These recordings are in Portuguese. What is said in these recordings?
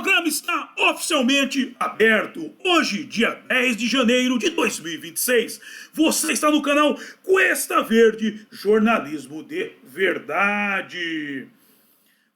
programa está oficialmente aberto. Hoje, dia 10 de janeiro de 2026. Você está no canal Cuesta Verde, jornalismo de verdade.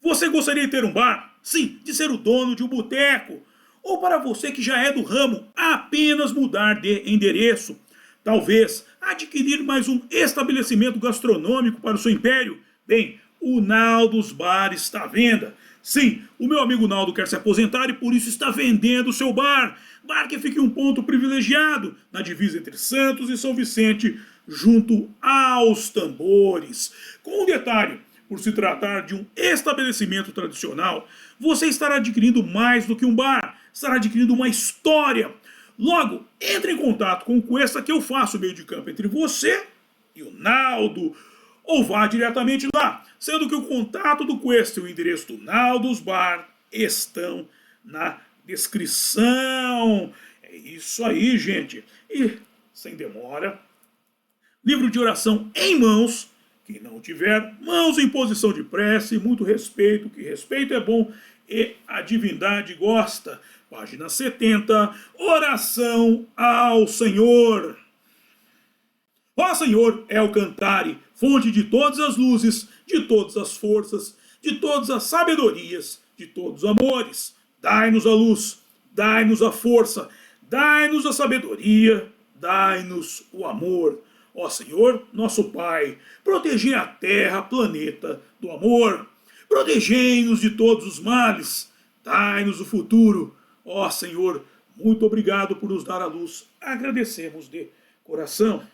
Você gostaria de ter um bar? Sim, de ser o dono de um boteco? Ou para você que já é do ramo, apenas mudar de endereço? Talvez adquirir mais um estabelecimento gastronômico para o seu império? Bem, o Naldos Bar está à venda. Sim, o meu amigo Naldo quer se aposentar e por isso está vendendo o seu bar. Bar que fica em um ponto privilegiado, na divisa entre Santos e São Vicente, junto aos tambores. Com um detalhe, por se tratar de um estabelecimento tradicional, você estará adquirindo mais do que um bar, estará adquirindo uma história. Logo, entre em contato com o Cuesta que eu faço o meio de campo entre você e o Naldo, ou vá diretamente lá, sendo que o contato do Cuesta e o endereço do Naldos Bar estão na descrição. É isso aí, gente. E, sem demora, livro de oração em mãos. Quem não tiver, mãos em posição de prece, muito respeito, que respeito é bom e a divindade gosta. Página 70, oração ao Senhor. Ó Senhor, é o Cantare, fonte de todas as luzes, de todas as forças, de todas as sabedorias, de todos os amores. Dai-nos a luz, dai-nos a força, dai-nos a sabedoria, dai-nos o amor. Ó Senhor, nosso Pai, protegei a terra, planeta do amor. Protegei-nos de todos os males, dai-nos o futuro. Ó Senhor, muito obrigado por nos dar a luz. Agradecemos de coração.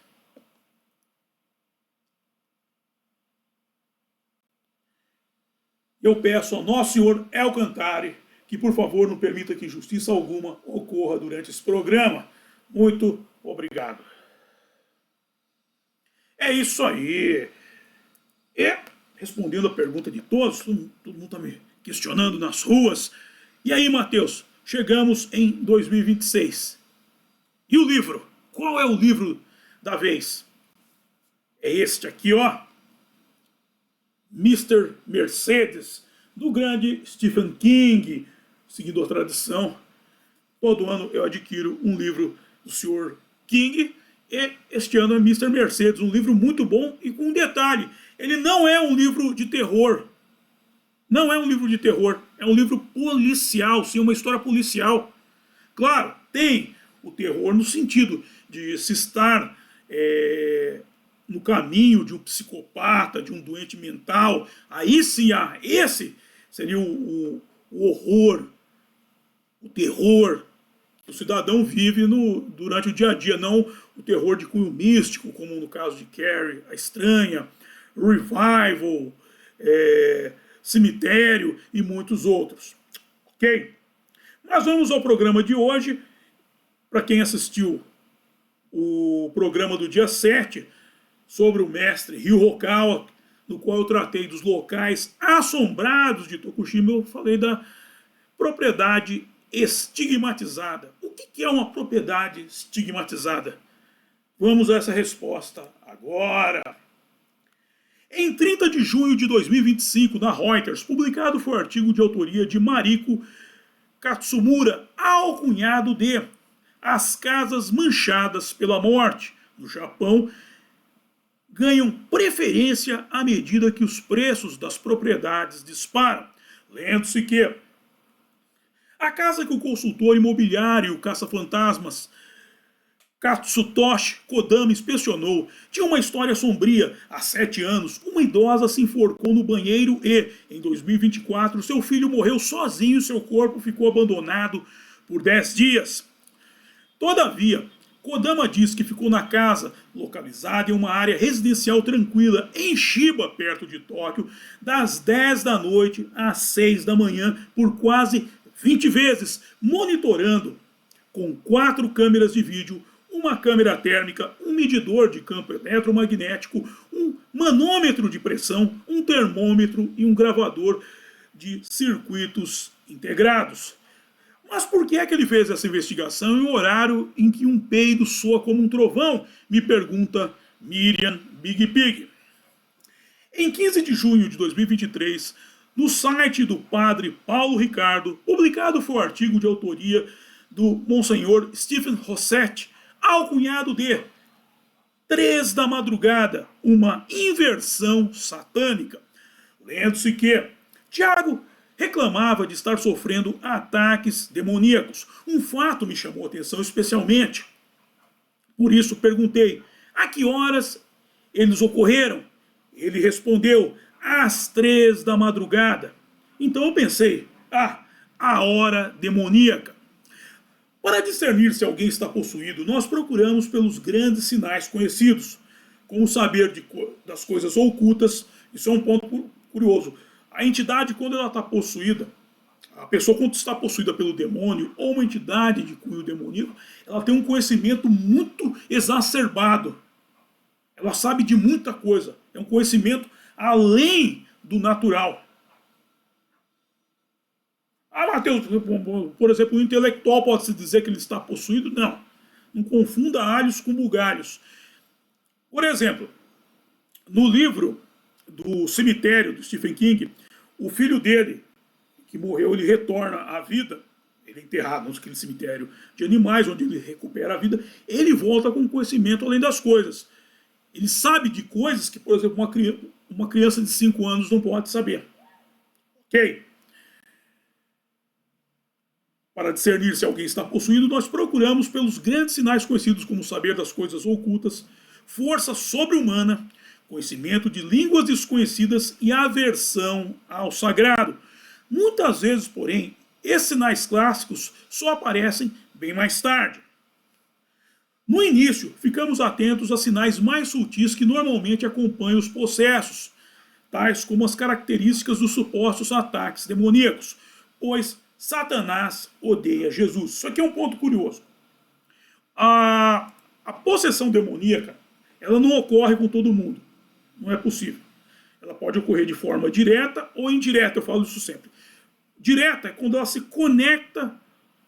Eu peço ao nosso Senhor El Cantare que, por favor, não permita que injustiça alguma ocorra durante esse programa. Muito obrigado. É isso aí. E, respondendo a pergunta de todos, todo mundo está me questionando nas ruas. E aí, Matheus, chegamos em 2026. E o livro? Qual é o livro da vez? É este aqui, ó. Mr. Mercedes, do grande Stephen King. Seguindo a tradição, todo ano eu adquiro um livro do Sr. King. E este ano é Mr. Mercedes, um livro muito bom e com um detalhe. Ele não é um livro de terror. Não é um livro de terror. É um livro policial, sim, uma história policial. Claro, tem o terror no sentido de se estar no caminho de um psicopata, de um doente mental. Aí sim, esse seria o horror, o terror que o cidadão vive durante o dia a dia, não o terror de cunho místico, como no caso de Carrie, a Estranha, Revival, Cemitério e muitos outros. Ok? Mas vamos ao programa de hoje. Para quem assistiu o programa do dia 7, sobre o mestre Ryu Hokawa, no qual eu tratei dos locais assombrados de Tokushima, eu falei da propriedade estigmatizada. O que é uma propriedade estigmatizada? Vamos a essa resposta agora. Em 30 de junho de 2025, na Reuters, publicado foi o artigo de autoria de Mariko Katsumura, alcunhado de As Casas Manchadas pela Morte, no Japão, ganham preferência à medida que os preços das propriedades disparam. Lendo-se que a casa que o consultor imobiliário caça-fantasmas Katsutoshi Kodama inspecionou tinha uma história sombria. Há 7 anos, uma idosa se enforcou no banheiro e, em 2024, seu filho morreu sozinho e seu corpo ficou abandonado por 10 dias. Todavia, Kodama diz que ficou na casa, localizada em uma área residencial tranquila, em Shiba, perto de Tóquio, das 10 da noite às 6 da manhã, por quase 20 vezes, monitorando com 4 câmeras de vídeo, uma câmera térmica, um medidor de campo eletromagnético, um manômetro de pressão, um termômetro e um gravador de circuitos integrados. Mas por que é que ele fez essa investigação em um horário em que um peido soa como um trovão? Me pergunta Miriam Big Pig. Em 15 de junho de 2023, No site do padre Paulo Ricardo, publicado foi o artigo de autoria do Monsenhor Stephen Rossetti, alcunhado de 3 da madrugada, uma inversão satânica. Lendo-se que Tiago reclamava de estar sofrendo ataques demoníacos. Um fato me chamou a atenção especialmente. Por isso perguntei, a que horas eles ocorreram? Ele respondeu, às 3 da madrugada. Então eu pensei, a hora demoníaca. Para discernir se alguém está possuído, nós procuramos pelos grandes sinais conhecidos, como saber das coisas ocultas. Isso é um ponto curioso. A entidade, quando ela está possuída, a pessoa quando está possuída pelo demônio, ou uma entidade de cunho demoníaco, ela tem um conhecimento muito exacerbado. Ela sabe de muita coisa. É um conhecimento além do natural. Mateus, por exemplo, o intelectual pode-se dizer que ele está possuído? Não. Não confunda alhos com bugalhos. Por exemplo, no livro do Cemitério, do Stephen King, o filho dele, que morreu, ele retorna à vida, ele é enterrado naquele cemitério de animais, onde ele recupera a vida, ele volta com conhecimento além das coisas. Ele sabe de coisas que, por exemplo, uma criança de 5 anos não pode saber. Ok? Para discernir se alguém está possuído, nós procuramos pelos grandes sinais conhecidos como saber das coisas ocultas, força sobre-humana, conhecimento de línguas desconhecidas e aversão ao sagrado. Muitas vezes, porém, esses sinais clássicos só aparecem bem mais tarde. No início, ficamos atentos a sinais mais sutis que normalmente acompanham os possessos, tais como as características dos supostos ataques demoníacos, pois Satanás odeia Jesus. Isso aqui é um ponto curioso. A possessão demoníaca, ela não ocorre com todo mundo. Não é possível. Ela pode ocorrer de forma direta ou indireta, eu falo isso sempre. Direta é quando ela se conecta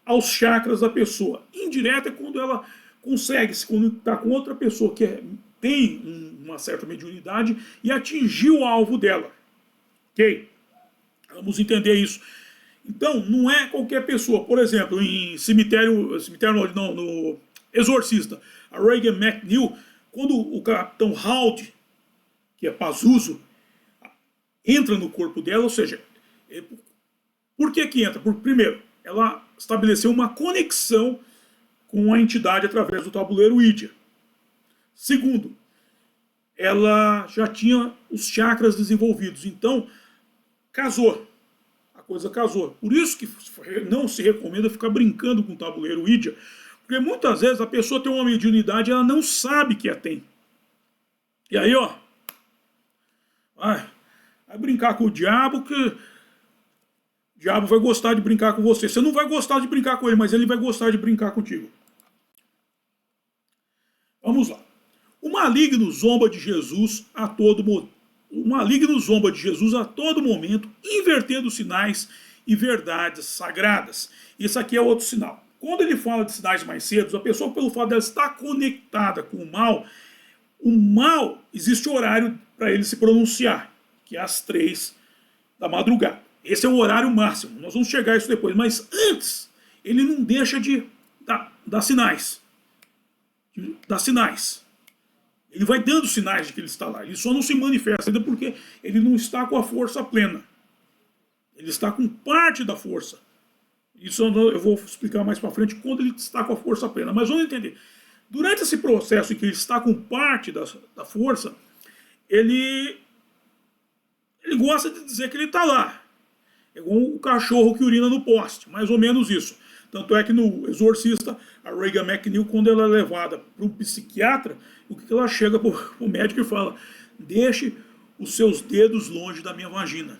aos chakras da pessoa. Indireta é quando ela consegue se conectar com outra pessoa que tem uma certa mediunidade e atingir o alvo dela. Ok? Vamos entender isso. Então, não é qualquer pessoa. Por exemplo, em no Exorcista, a Regan McNeil, quando o Capitão Howdy, que é Pazuzu, entra no corpo dela, ou seja, por que entra? Porque, primeiro, ela estabeleceu uma conexão com a entidade através do tabuleiro Ouija. Segundo, ela já tinha os chakras desenvolvidos, então casou. A coisa casou. Por isso que não se recomenda ficar brincando com o tabuleiro Ouija, porque muitas vezes a pessoa tem uma mediunidade e ela não sabe que a tem. E aí, vai brincar com o diabo, que o diabo vai gostar de brincar com você. Você não vai gostar de brincar com ele, mas ele vai gostar de brincar contigo. Vamos lá. O maligno zomba de Jesus a todo momento. O maligno zomba de Jesus a todo momento, invertendo sinais e verdades sagradas. Isso aqui é outro sinal. Quando ele fala de sinais mais cedo, a pessoa, pelo fato dela estar conectada com o mal, existe horário para ele se pronunciar, que é às 3 da madrugada. Esse é o horário máximo. Nós vamos chegar a isso depois. Mas antes, ele não deixa de dar sinais. Ele vai dando sinais de que ele está lá. Ele só não se manifesta ainda porque ele não está com a força plena. Ele está com parte da força. Isso eu vou explicar mais para frente quando ele está com a força plena. Mas vamos entender. Durante esse processo em que ele está com parte da força, ele gosta de dizer que ele está lá. É igual o cachorro que urina no poste. Mais ou menos isso. Tanto é que no Exorcista, a Regan McNeil, quando ela é levada para um psiquiatra, o que ela chega para o médico e fala: deixe os seus dedos longe da minha vagina.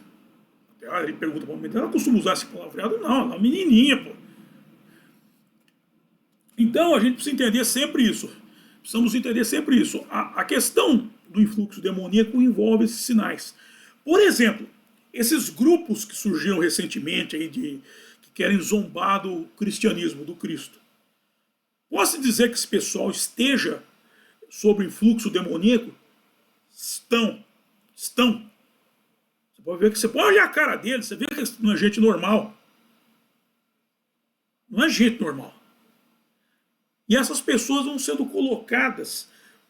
Até ele pergunta para a mãe dela: ela costuma usar esse palavreado? Não, ela é uma menininha, pô. Então a gente precisa entender sempre isso. Precisamos entender sempre isso. A questão do influxo demoníaco envolve esses sinais. Por exemplo, esses grupos que surgiram recentemente aí que querem zombar do cristianismo, do Cristo. Posso dizer que esse pessoal esteja sob influxo demoníaco? Estão. Você pode ver que você pode olhar a cara dele, você vê que não é gente normal. Não é gente normal. E essas pessoas vão sendo colocadas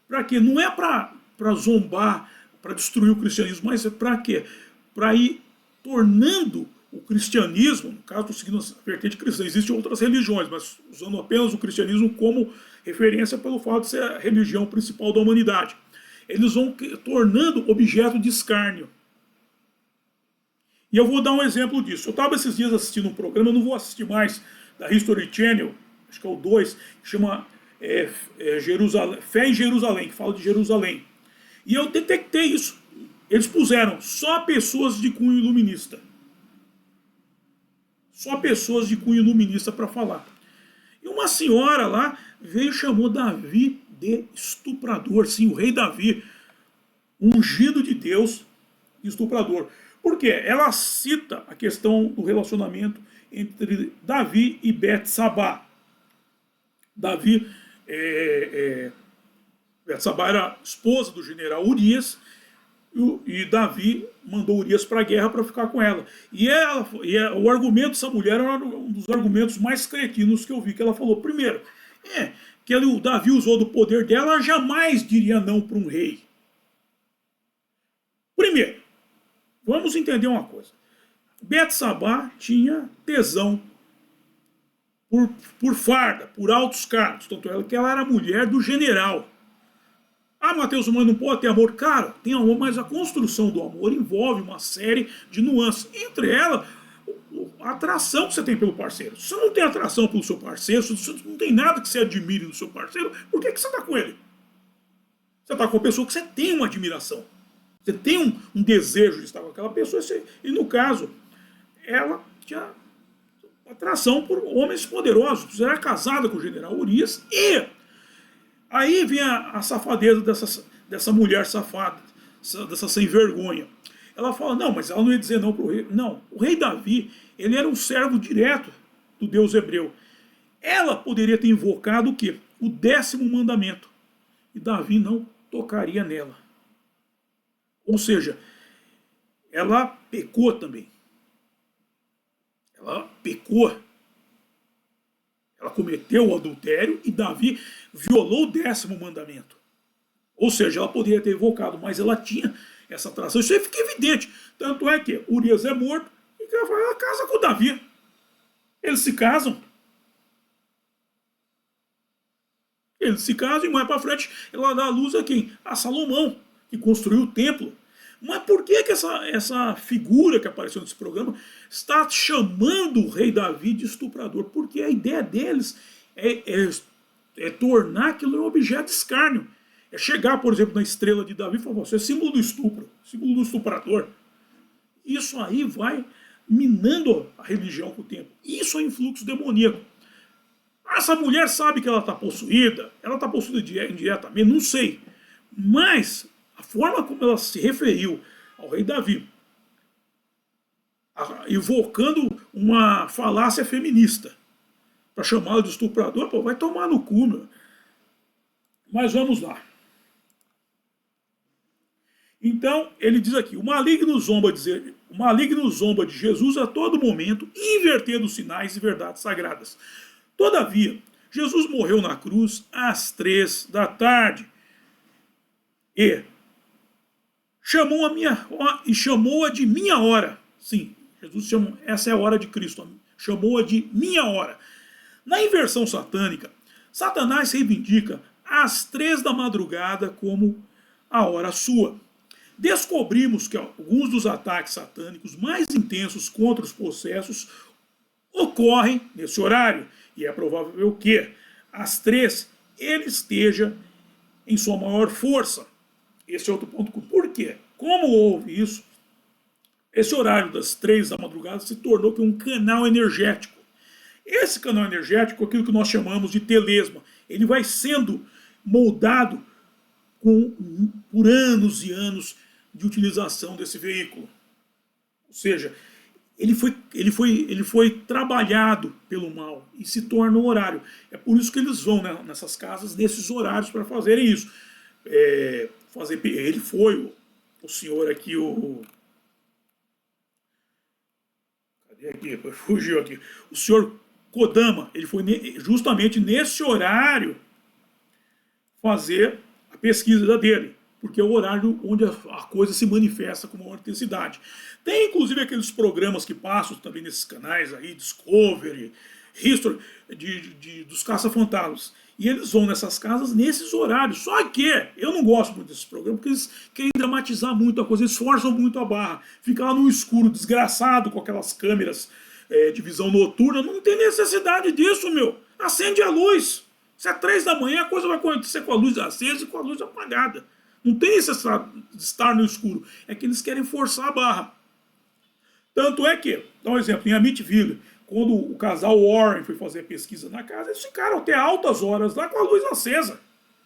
para quê? Não é para zombar, para destruir o cristianismo, mas é para quê? Para ir tornando o cristianismo, no caso, estou seguindo a vertente cristã, existem outras religiões, mas usando apenas o cristianismo como referência pelo fato de ser a religião principal da humanidade. Eles vão tornando objeto de escárnio. E eu vou dar um exemplo disso. Eu estava esses dias assistindo um programa, eu não vou assistir mais, da History Channel, acho que é o 2, que chama Fé em Jerusalém, que fala de Jerusalém. E eu detectei isso. Eles puseram só pessoas de cunho iluminista. Só pessoas de cunho iluminista para falar. E uma senhora lá veio e chamou Davi de estuprador. Sim, o rei Davi, ungido de Deus, estuprador. Por quê? Ela cita a questão do relacionamento entre Davi e Betsabá. Davi, Betsabá era esposa do general Urias, e Davi mandou Urias para a guerra para ficar com ela. O argumento dessa mulher era um dos argumentos mais cretinos que eu vi, que ela falou, primeiro, que o Davi usou do poder dela, ela jamais diria não para um rei. Primeiro, vamos entender uma coisa. Betsabá tinha tesão por farda, por altos cargos, tanto ela que ela era mulher do general. Ah, Mateus, mas não pode ter amor? Cara, tem amor, mas a construção do amor envolve uma série de nuances. Entre elas, a atração que você tem pelo parceiro. Se você não tem atração pelo seu parceiro, se você não tem nada que você admire no seu parceiro, por que você está com ele? Você está com uma pessoa que você tem uma admiração. Você tem um desejo de estar com aquela pessoa. E no caso, ela tinha atração por homens poderosos. Você era casada com o general Urias e... Aí vem a safadeza dessa mulher safada, dessa sem vergonha. Ela fala, não, mas ela não ia dizer não para o rei. Não, o rei Davi, ele era um servo direto do Deus hebreu. Ela poderia ter invocado o quê? O 10º mandamento. E Davi não tocaria nela. Ou seja, ela pecou também. Ela pecou. Ela cometeu o adultério e Davi violou o 10º mandamento. Ou seja, ela poderia ter invocado, mas ela tinha essa atração. Isso aí fica evidente. Tanto é que Urias é morto e ela casa com Davi. Eles se casam. Eles se casam e mais para frente ela dá a luz a quem? A Salomão, que construiu o templo. Mas por que essa figura que apareceu nesse programa está chamando o rei Davi de estuprador? Porque a ideia deles é tornar aquilo um objeto de escárnio. É chegar, por exemplo, na estrela de Davi e falar, você é símbolo do estupro, símbolo do estuprador. Isso aí vai minando a religião com o tempo. Isso é influxo demoníaco. Essa mulher sabe que ela está possuída indiretamente, não sei. Mas... a forma como ela se referiu ao rei Davi, invocando uma falácia feminista, para chamá-lo de estuprador, pô, vai tomar no cu, meu. Mas vamos lá. Então, ele diz aqui, o maligno zomba de Jesus a todo momento, invertendo sinais e verdades sagradas. Todavia, Jesus morreu na cruz às 3 da tarde. E chamou-a de minha hora. Sim, Jesus chamou, essa é a hora de Cristo. Chamou-a de minha hora. Na inversão satânica, Satanás reivindica às 3 da madrugada como a hora sua. Descobrimos que alguns dos ataques satânicos mais intensos contra os possessos ocorrem nesse horário. E é provável que às 3 ele esteja em sua maior força. Esse é outro ponto. Por quê? Como houve isso, esse horário das 3 da madrugada se tornou um canal energético. Esse canal energético é aquilo que nós chamamos de telesma. Ele vai sendo moldado por anos e anos de utilização desse veículo. Ou seja, ele foi trabalhado pelo mal e se torna um horário. É por isso que eles vão, né, nessas casas, nesses horários para fazerem isso. Ele foi o senhor aqui, Aqui, fugiu aqui. O senhor Kodama, ele foi justamente nesse horário fazer a pesquisa dele, porque é o horário onde a coisa se manifesta com maior intensidade. Tem inclusive aqueles programas que passam também nesses canais aí, Discovery, History, dos caça-fantasmas. E eles vão nessas casas nesses horários. Só que eu não gosto muito desses programas, porque eles querem dramatizar muito a coisa, eles forçam muito a barra. Fica lá no escuro, desgraçado, com aquelas câmeras de visão noturna. Não tem necessidade disso, meu. Acende a luz. Se é 3 da manhã, a coisa vai acontecer com a luz acesa e com a luz apagada. Não tem necessidade de estar no escuro. É que eles querem forçar a barra. Tanto é que, dá um exemplo, em Amityville, quando o casal Warren foi fazer a pesquisa na casa, eles ficaram até altas horas lá com a luz acesa.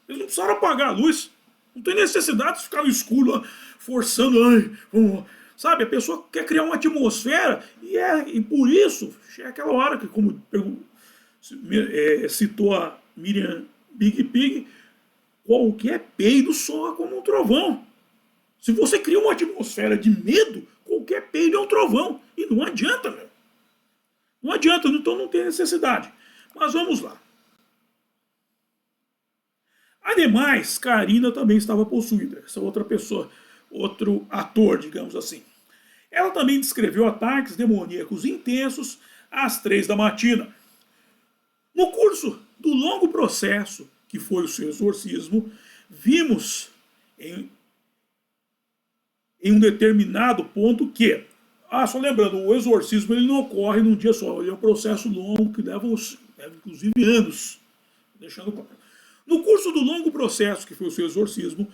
Eles não precisaram apagar a luz. Não tem necessidade de ficar no escuro lá, forçando. Ai, sabe, a pessoa quer criar uma atmosfera e por isso, é aquela hora que, como citou a Miriam Big Pig, qualquer peido soa como um trovão. Se você cria uma atmosfera de medo, qualquer peido é um trovão. E não adianta, meu. Não adianta, então não tem necessidade. Mas vamos lá. Ademais, Karina também estava possuída. Essa outra pessoa, outro ator, digamos assim. Ela também descreveu ataques demoníacos intensos às 3 da matina. No curso do longo processo que foi o seu exorcismo, vimos em um determinado ponto que, só lembrando, o exorcismo ele não ocorre num dia só, ele é um processo longo que leva inclusive anos. Deixando claro. No curso do longo processo que foi o seu exorcismo,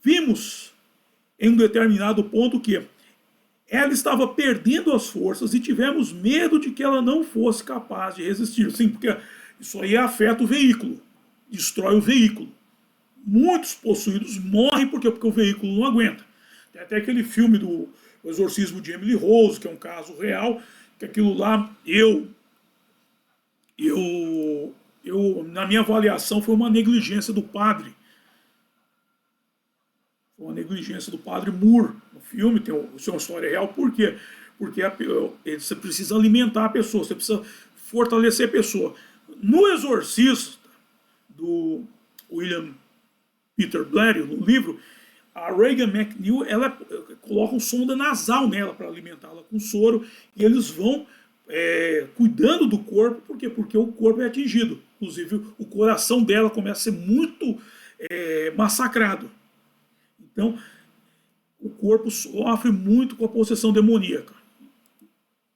vimos em um determinado ponto que ela estava perdendo as forças e tivemos medo de que ela não fosse capaz de resistir. Sim, porque isso aí afeta o veículo, destrói o veículo. Muitos possuídos morrem porque o veículo não aguenta. Tem até aquele filme do Exorcismo de Emily Rose, que é um caso real, que aquilo lá, na minha avaliação, foi uma negligência do padre. Foi uma negligência do padre Moore. No filme, isso é uma história real. Por quê? Porque você precisa alimentar a pessoa, você precisa fortalecer a pessoa. No Exorcista, do William Peter Blatty, no livro, a Reagan McNeil, ela coloca um sonda nasal nela para alimentá-la com soro, e eles vão cuidando do corpo, por quê? Porque o corpo é atingido. Inclusive, o coração dela começa a ser muito massacrado. Então, o corpo sofre muito com a possessão demoníaca.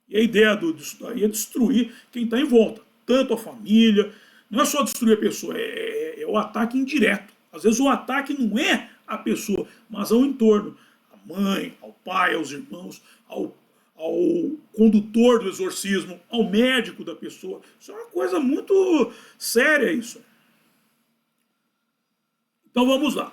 E a ideia disso daí é destruir quem está em volta, tanto a família, não é só destruir a pessoa, é o ataque indireto. Às vezes o ataque não é a pessoa, mas ao entorno, a mãe, ao pai, aos irmãos, ao condutor do exorcismo, ao médico da pessoa. Isso é uma coisa muito séria, isso. Então vamos lá.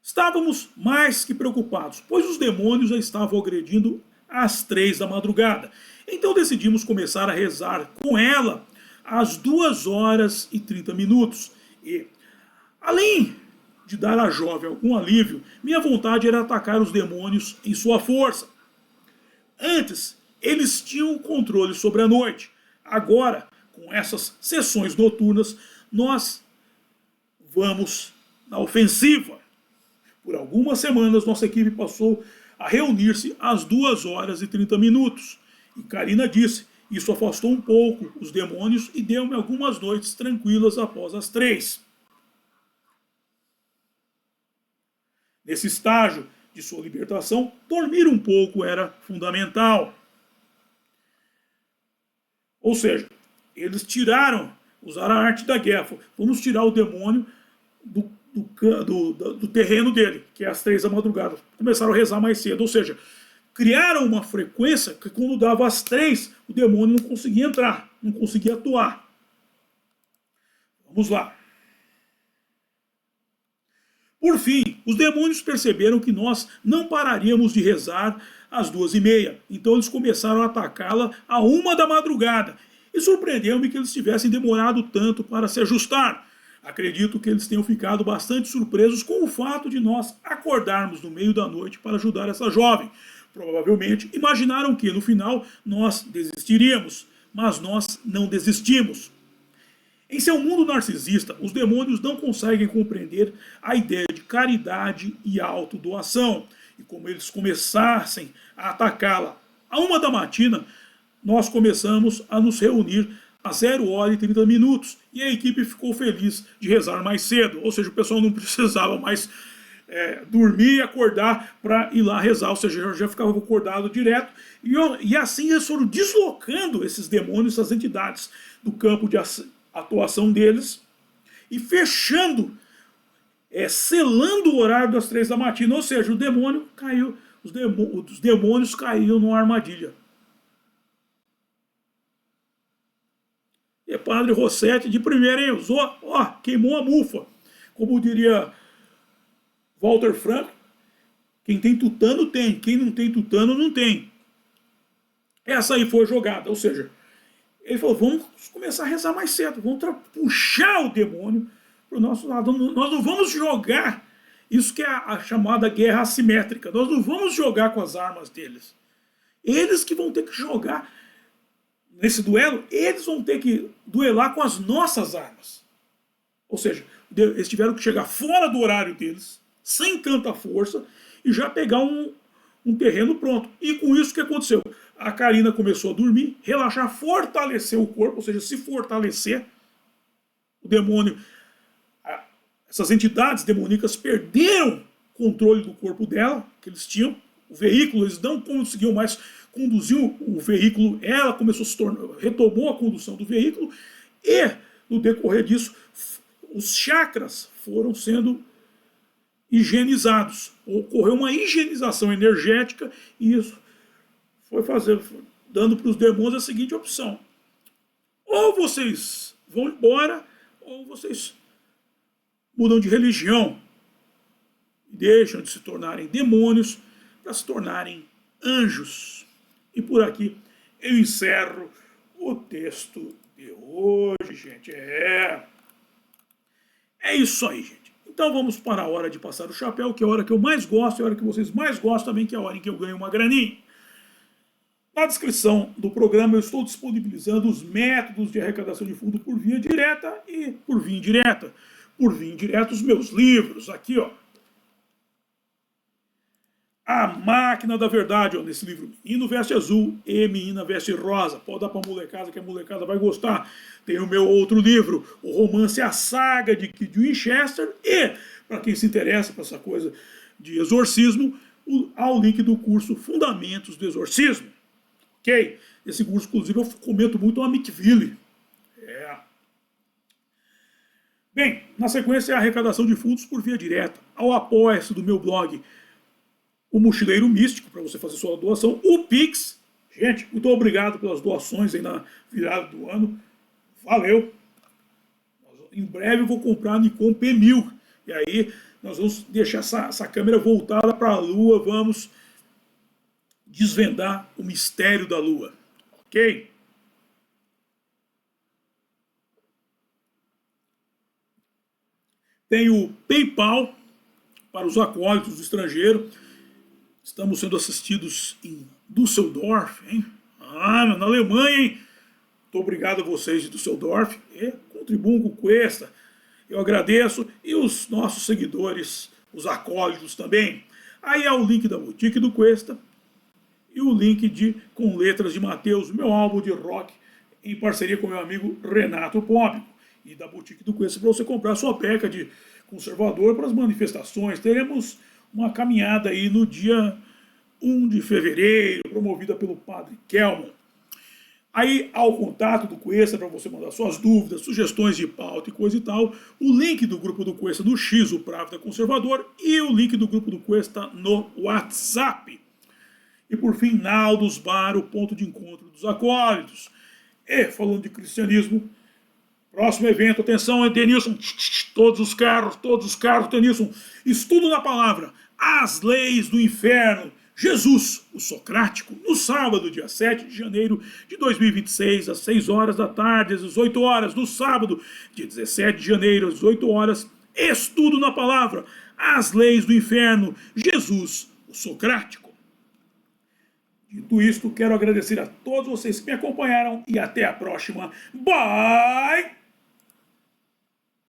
Estávamos mais que preocupados, pois os demônios já estavam agredindo às 3 da madrugada. Então decidimos começar a rezar com ela às 2h30. E, além de dar à jovem algum alívio, minha vontade era atacar os demônios em sua força. Antes, eles tinham o controle sobre a noite. Agora, com essas sessões noturnas, nós vamos na ofensiva. Por algumas semanas, nossa equipe passou a reunir-se às 2h30. E Karina disse, isso afastou um pouco os demônios e deu-me algumas noites tranquilas após as 3. Nesse estágio de sua libertação, dormir um pouco era fundamental. Ou seja, eles usaram a arte da guerra. Vamos tirar o demônio do terreno dele, que é às 3 da madrugada. Começaram a rezar mais cedo. Ou seja, criaram uma frequência que quando dava às 3, o demônio não conseguia entrar, não conseguia atuar. Vamos lá. Por fim, os demônios perceberam que nós não pararíamos de rezar às 2h30. Então eles começaram a atacá-la à 1 da madrugada. E surpreendeu-me que eles tivessem demorado tanto para se ajustar. Acredito que eles tenham ficado bastante surpresos com o fato de nós acordarmos no meio da noite para ajudar essa jovem. provavelmente imaginaram que no final nós desistiríamos, mas nós não desistimos. Em seu mundo narcisista, os demônios não conseguem compreender a ideia de caridade e autodoação. E como eles começassem a atacá-la à 1 da matina, nós começamos a nos reunir às 0h30. E a equipe ficou feliz de rezar mais cedo. Ou seja, o pessoal não precisava mais dormir e acordar para ir lá rezar. Ou seja, já ficava acordado direto. E assim eles foram deslocando esses demônios, essas entidades do campo de atuação deles e fechando, selando o horário das 3 da matina, ou seja, o demônio caiu, os demônios caíram numa armadilha. E Padre Rossetti de primeira, hein? Usou, queimou a mufa. Como diria Walter Franco, quem tem tutano tem, quem não tem tutano não tem. Essa aí foi a jogada, ou seja, ele falou, vamos começar a rezar mais cedo, vamos puxar o demônio para o nosso lado. Nós não vamos jogar, isso que é a chamada guerra assimétrica, nós não vamos jogar com as armas deles. Eles que vão ter que jogar nesse duelo, eles vão ter que duelar com as nossas armas. Ou seja, eles tiveram que chegar fora do horário deles, sem tanta força, e já pegar um terreno pronto. E com isso o que aconteceu? A Karina começou a dormir, relaxar, fortalecer o corpo, ou seja, se fortalecer. O demônio, essas entidades demoníacas perderam o controle do corpo dela, que eles tinham. O veículo, eles não conseguiam mais conduzir o veículo. Ela começou a se tornar, retomou a condução do veículo. E, no decorrer disso, os chakras foram sendo higienizados. Ocorreu uma higienização energética e isso foi dando para os demônios a seguinte opção: ou vocês vão embora, ou vocês mudam de religião e deixam de se tornarem demônios para se tornarem anjos. E por aqui eu encerro o texto de hoje, gente. É isso aí, gente. Então vamos para a hora de passar o chapéu, que é a hora que eu mais gosto, é a hora que vocês mais gostam também, que é a hora em que eu ganho uma graninha. Na descrição do programa eu estou disponibilizando os métodos de arrecadação de fundo por via direta e por via indireta. Por via indireta, os meus livros, aqui ó. A Máquina da Verdade, ó, nesse livro, Menino Veste Azul e Menina Veste Rosa. Pode dar pra molecada, que a molecada vai gostar. Tem o meu outro livro, o romance A Saga de Kid Winchester. E, para quem se interessa por essa coisa de exorcismo, há o link do curso Fundamentos do Exorcismo. Ok? Esse curso, inclusive, eu comento muito a Mickville. Bem, na sequência é a arrecadação de fundos por via direta. Ao apoia-se do meu blog, o Mochileiro Místico, para você fazer sua doação. O Pix. Gente, muito obrigado pelas doações aí na virada do ano. Valeu. Em breve eu vou comprar a Nikon P1000. E aí nós vamos deixar essa câmera voltada para a Lua. Vamos desvendar o mistério da Lua. Ok? Tem o PayPal para os acólitos do estrangeiro. Estamos sendo assistidos em Düsseldorf, hein? Na Alemanha, hein? Muito obrigado a vocês de Düsseldorf. E contribuam com o Cuesta. Eu agradeço. E os nossos seguidores, os acólitos também. Aí há o link da Boutique do Cuesta. E o link com letras de Mateus, meu álbum de rock, em parceria com meu amigo Renato Pópico. E da Boutique do Cuesta para você comprar sua peca de conservador para as manifestações. Teremos uma caminhada aí no dia 1 de fevereiro, promovida pelo Padre Kelman. Aí, ao contato do Cuesta, para você mandar suas dúvidas, sugestões de pauta e coisa e tal, o link do grupo do Cuesta no X, o Pravda Conservador, e o link do grupo do Cuesta no WhatsApp. E por fim, Naldos Bar, o ponto de encontro dos acólitos. E, falando de cristianismo, próximo evento, atenção, Denilson, todos os carros, Denilson, estudo da palavra, as leis do inferno, Jesus, o Socrático, no sábado, dia 7 de janeiro de 2026, às 6 horas da tarde, às 18 horas, no sábado, dia 17 de janeiro, às 18 horas, estudo na palavra, as leis do inferno, Jesus, o Socrático. Dito isto, quero agradecer a todos vocês que me acompanharam e até a próxima. Bye!